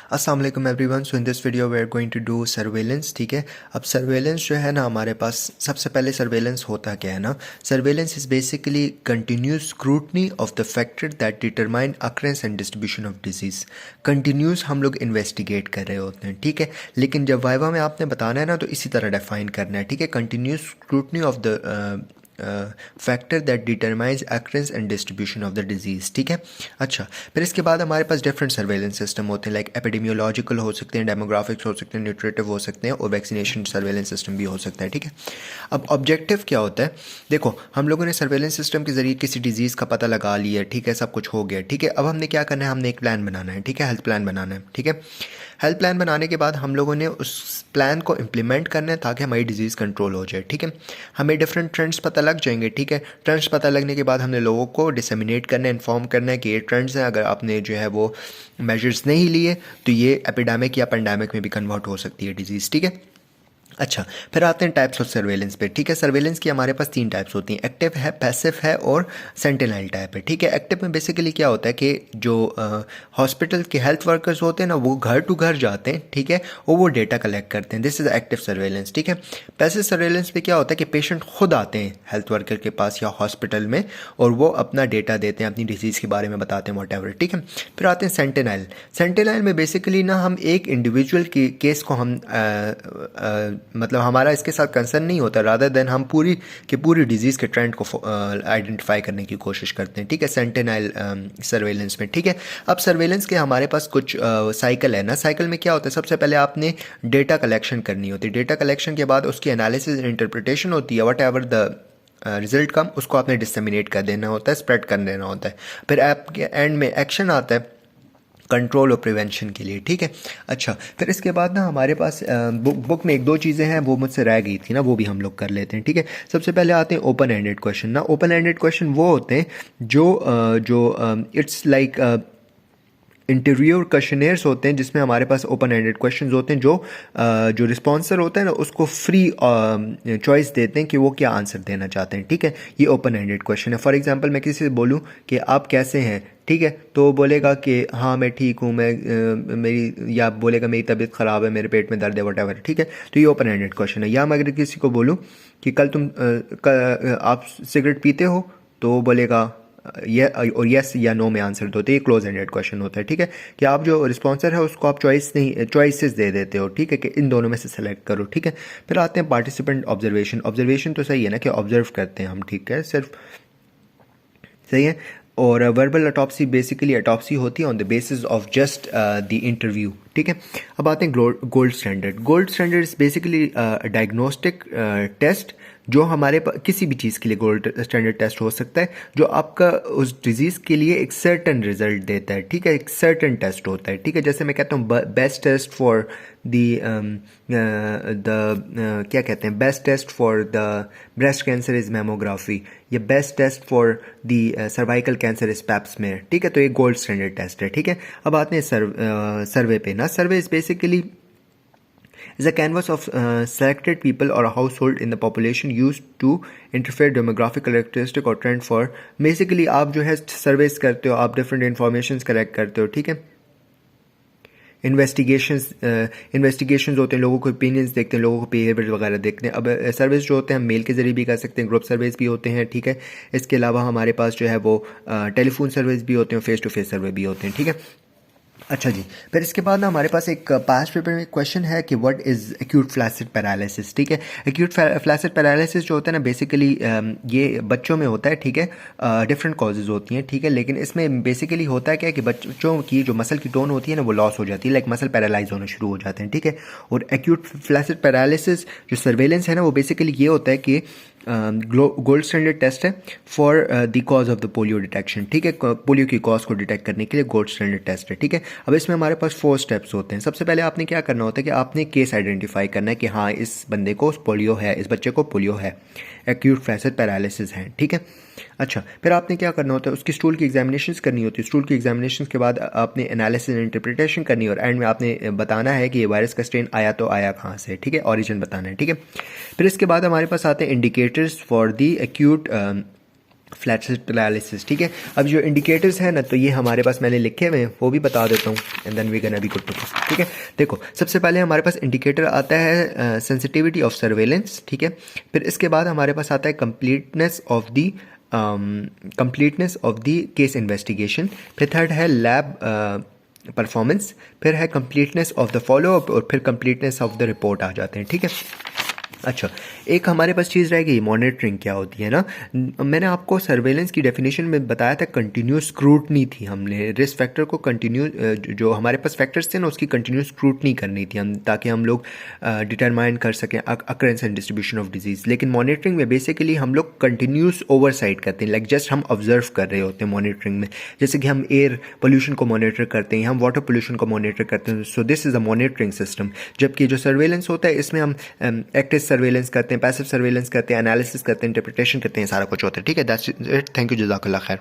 अस्सलाम वालेकुम everyone. So in this video we are going to do surveillance. ठीक है, अब सर्वेलेंस जो है ना, हमारे पास सबसे पहले सर्वेलेंस होता क्या है ना, surveillance is basically continuous scrutiny of the factor that determine occurrence and distribution of disease. Continuous हम लोग इन्वेस्टिगेट कर रहे होते हैं, ठीक है, लेकिन जब वाइवा में आपने बताना है ना तो इसी तरह डिफाइन करना है, ठीक है, continuous scrutiny of the factor that determines occurrence and distribution of the disease. ठीक है, अच्छा, फिर इसके बाद हमारे पास डिफरेंट सर्वेलेंस सिस्टम होते हैं, लाइक एपिडेमियोलॉजिकल हो सकते हैं, डेमोग्राफिक्स हो सकते हैं, न्यूट्रिटिव हो सकते हैं और वैक्सीनेशन सर्वेलेंस सिस्टम भी हो सकता है। ठीक है, अब ऑब्जेक्टिव क्या होता है, देखो हम लोगों ने सर्वेलेंस सिस्टम के जरिए किसी डिजीज़ का पता लगा लिया, ठीक है, सब कुछ हो गया, ठीक है, अब हमने क्या करना है, हमने एक प्लान बनाना है, ठीक है, हेल्थ प्लान बनाना है। ठीक है, हेल्थ प्लान बनाने के बाद हम लोगों ने उस प्लान को इम्प्लीमेंट करना है ताकि हमारी डिजीज़ कंट्रोल हो जाए। ठीक है, हमें डिफरेंट ट्रेंड्स पता लग जाएंगे। ठीक है, ट्रेंड्स पता लगने के बाद हमने लोगों को डिसमिनेट करना है, इन्फॉर्म करना है कि ये ट्रेंड्स हैं, अगर आपने जो है वो मेजर्स नहीं लिए तो ये एपिडेमिक या पेंडेमिक में भी कन्वर्ट हो सकती है डिजीज़। ठीक है, अच्छा, फिर आते हैं टाइप्स ऑफ सर्वेलेंस पे। ठीक है, सर्वेलेंस की हमारे पास 3 टाइप्स होती हैं, एक्टिव है, पैसिव है और सेंटिनल टाइप है। ठीक है, एक्टिव में बेसिकली क्या होता है कि जो हॉस्पिटल के हेल्थ वर्कर्स होते हैं ना, वो घर टू घर जाते हैं, ठीक है, और वो डेटा कलेक्ट करते हैं, दिस इज़ एक्टिव सर्वेलेंस। ठीक है, पैसिव सर्वेलेंस पे क्या होता है कि पेशेंट खुद आते हैं हेल्थ वर्कर के पास या हॉस्पिटल में और वो अपना डेटा देते हैं, अपनी डिजीज़ के बारे में बताते हैं, वॉट एवर। ठीक है, फिर आते हैं सेंटिनल। सेंटिनल में बेसिकली ना हम एक इंडिविजुअल की केस को हम मतलब हमारा इसके साथ कंसर्न नहीं होता, रादर देन हम पूरी डिजीज़ के ट्रेंड को आइडेंटिफाई करने की कोशिश करते हैं। ठीक है, सेंटिनल सर्वेलेंस में। ठीक है, अब सर्वेलेंस के हमारे पास कुछ साइकिल है ना, साइकिल में क्या होता है, सबसे पहले आपने डेटा कलेक्शन करनी होती है, डेटा कलेक्शन के बाद उसकी एनालिसिस इंटरप्रिटेशन होती है, वट एवर द रिजल्ट कम उसको आपने डिसमिनेट कर देना होता है, स्प्रेड कर देना होता है, फिर ऐप के एंड में एक्शन आता है कंट्रोल और प्रिवेंशन के लिए। ठीक है, अच्छा, फिर इसके बाद ना हमारे पास बुक में एक दो चीज़ें हैं वो मुझसे रह गई थी ना, वो भी हम लोग कर लेते हैं। ठीक है, सबसे पहले आते हैं ओपन एंडेड क्वेश्चन ना। ओपन एंडेड क्वेश्चन वो होते हैं जो इट्स लाइक इंटरव्यू क्वेश्चनेयर्स होते हैं, जिसमें हमारे पास ओपन एंडेड क्वेश्चंस होते हैं, जो रिस्पॉन्सर होता है ना उसको फ्री चॉइस देते हैं कि वो क्या आंसर देना चाहते हैं। ठीक है, ये ओपन एंडेड क्वेश्चन है। फॉर एग्जांपल मैं किसी से बोलूँ कि आप कैसे हैं, ठीक है, तो वो बोलेगा कि हाँ मैं ठीक हूँ, या बोलेगा मेरी तबीयत ख़राब है, मेरे पेट में दर्द है, वट एवर। ठीक है, तो ये ओपन एंडेड क्वेश्चन है। या मैं अगर किसी को बोलूँ कि कल आप सिगरेट पीते हो, तो वो बोलेगा ये और यस या नो में आंसर दो, तो ये क्लोज एंडेड क्वेश्चन होता है। ठीक है, कि आप जो रिस्पॉन्सर है उसको आप चॉइसेस दे देते हो, ठीक है, कि इन दोनों में से सेलेक्ट करो। ठीक है, फिर आते हैं पार्टिसिपेंट ऑब्जर्वेशन। ऑब्जर्वेशन तो सही है ना कि ऑब्जर्व करते हैं हम, ठीक है, सिर्फ सही है। और वर्बल अटॉप्सी बेसिकली अटॉप्सी होती है on the basis of just the interview. ठीक है, अब आते हैं gold standard. Gold standard is basically diagnostic test, जो हमारे पास किसी भी चीज़ के लिए गोल्ड स्टैंडर्ड टेस्ट हो सकता है, जो आपका उस डिजीज़ के लिए एक सर्टन रिजल्ट देता है। ठीक है, एक सर्टन टेस्ट होता है। ठीक है, जैसे मैं कहता हूँ बेस्ट टेस्ट फॉर क्या कहते हैं, best test for the breast cancer is mammography, या best test for the cervical cancer is pap smear. ठीक है, तो ये गोल्ड स्टैंडर्ड टेस्ट है। ठीक है, अब आते हैं सर्वे पे ना। सर्वे is basically is a canvas of selected people or a household in the population used to interfere demographic characteristic और trend for basically आप जो है सर्वेस करते हो, आप डिफरेंट इंफॉर्मेशन कलेक्ट करते हो। ठीक है, इन्वेस्टिगेशंस होते हैं, लोगों को ओपिनियंस देखते हैं, लोगों को बिहेवियर वगैरह देखते हैं। अब सर्विस जो होते हैं हम मेल के जरिए भी कर सकते हैं, ग्रुप सर्वेस भी होते हैं। ठीक है, इसके अलावा हमारे पास जो है वो टेलीफोन सर्विस भी होते हैं, फेस टू फेस सर्वे भी होते हैं। ठीक है, अच्छा जी, फिर इसके बाद ना हमारे पास एक पास्ट पेपर में क्वेश्चन है कि what is acute flaccid paralysis. ठीक है, एक्यूट फ्लैसिड पैरालिसिस जो होता है ना, बेसिकली ये बच्चों में होता है। ठीक है, डिफरेंट कॉजेज़ होती हैं। ठीक है, लेकिन इसमें बेसिकली होता है क्या कि बच्चों की जो मसल की टोन होती है ना वो लॉस हो जाती है, लाइक मसल पैरालाइज होना शुरू हो जाते हैं। ठीक है, और एक्यूट फ्लैसिड पैरालिसिस जो सर्वेलेंस है ना, वो बेसिकली ये होता है कि गोल्ड स्टैंडर्ड टेस्ट है for the cause of the polio detection. ठीक है, पोलियो की कॉज को डिटेक्ट करने के लिए गोल्ड स्टैंडर्ड टेस्ट है। ठीक है, अब इसमें हमारे पास 4 स्टेप्स होते हैं। सबसे पहले आपने क्या करना होता है कि आपने केस आइडेंटिफाई करना है कि हाँ इस बंदे को पोलियो है, इस बच्चे को पोलियो है, एक्यूट फ्लैसिड पैरालिसिस है। ठीक है, अच्छा, फिर आपने क्या करना होता है, उसकी स्टूल की एग्जामिनेशंस करनी होती है। स्टूल की एग्जामिनेशंस के बाद आपने एनालिसिस एंड इंटरप्रिटेशन करनी है, और एंड में आपने बताना है कि ये वायरस का स्ट्रेन आया तो आया कहाँ से। ठीक है, ऑरिजिन बताना है। ठीक है, फिर इसके बाद हमारे पास आते हैं indicators for the acute flat analysis, ठीक है। अब जो इंडिकेटर्स हैं ना, तो ये हमारे पास मैंने लिखे हुए हैं, वो भी बता देता हूँ, and then we gonna be good to go, ठीक है। देखो, सबसे पहले हमारे पास इंडिकेटर आता है सेंसिटिविटी ऑफ सर्वेलेंस, ठीक है। फिर इसके बाद हमारे पास आता है completeness of the case investigation. फिर थर्ड है लैब परफॉर्मेंस। फिर है कंप्लीटनेस ऑफ द फॉलोअप, और फिर कंप्लीटनेस ऑफ द रिपोर्ट आ जाते हैं, ठीक है। अच्छा, एक हमारे पास चीज़ रह गई, मॉनिटरिंग क्या होती है ना। मैंने आपको सर्वेलेंस की डेफिनेशन में बताया था कंटिन्यूस स्क्रूटनी थी, हमने रिस्क फैक्टर को जो हमारे पास फैक्टर्स थे ना, उसकी कंटिन्यूस स्क्रूटनी करनी थी हम, ताकि हम लोग डिटरमाइन कर सकें occurrence and distribution of disease. लेकिन मॉनिटरिंग में बेसिकली हम लोग कंटिन्यूस ओवरसाइट करते हैं, लाइक जस्ट हम ऑब्जर्व कर रहे होते हैं मॉनिटरिंग में। जैसे कि हम एयर पोल्यूशन को मॉनिटर करते हैं, हम वाटर पोल्यूशन को मॉनिटर करते हैं, so this is a monitoring system. जबकि जो सर्वेलेंस होता है, इसमें हम एक्टिव सर्वेलेंस करते हैं, पैसिव सर्वेलेंस करते हैं, एनालिसिस करते हैं, इंटरप्रिटेशन करते हैं, सारा कुछ होता है, ठीक है। दैट्स इट, थैंक यू, जज़ाकल्लाह खैर।